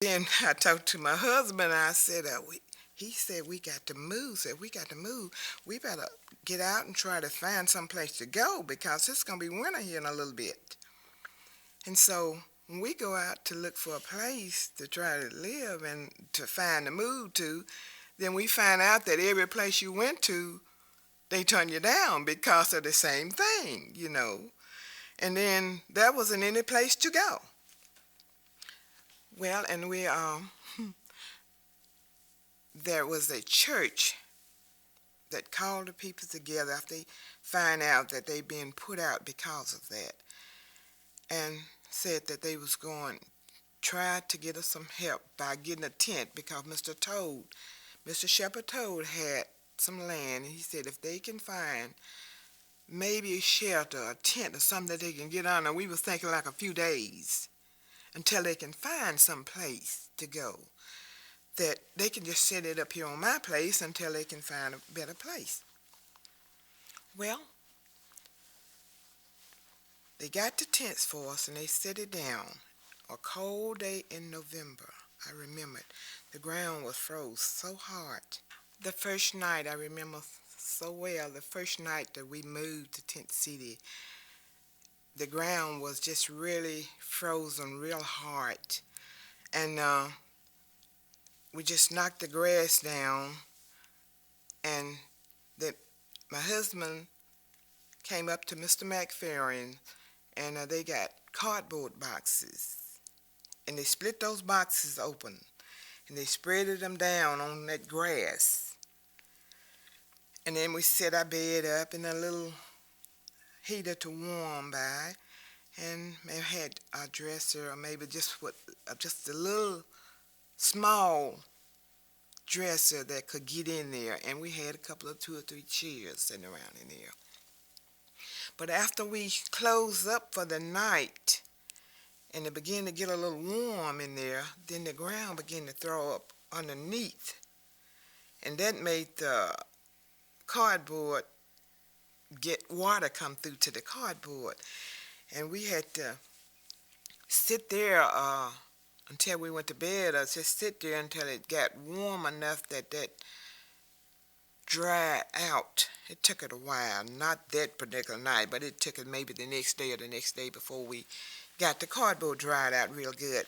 Then I talked to my husband. I said, he said, we got to move. Said, we got to move. We better get out and try to find some place to go because it's going to be winter here in a little bit. And so when we go out to look for a place to try to live and to find a move to, then we find out that every place you went to, they turn you down because of the same thing. And then there wasn't any place to go. Well, and there was a church that called the people together after they find out that they been put out because of that, and said that they was going try to get us some help by getting a tent because Mr. Shepherd Toad had some land, and he said if they can find maybe a shelter, a tent, or something that they can get on, and we was thinking like a few days until they can find some place to go, that they can just set it up here on my place until they can find a better place. Well, they got the tents for us and they set it down. A cold day in November, I remember it. The ground was froze so hard. The first night, I remember so well, the first night that we moved to Tent City, the ground was just really frozen real hard. And we just knocked the grass down, and that my husband came up to Mr. McFerrin, and they got cardboard boxes, and they split those boxes open, and they spreaded them down on that grass, and then we set our bed up in a little heater to warm by, and maybe had a dresser, or maybe just a little small dresser that could get in there, and we had a couple of 2 or 3 chairs sitting around in there. But after we closed up for the night and it began to get a little warm in there, then the ground began to throw up underneath, and that made the cardboard get water come through to the cardboard, and we had to sit there until we went to bed, or just sit there until it got warm enough that dried out. It took it a while, not that particular night, but it took it maybe the next day or the next day before we got the cardboard dried out real good.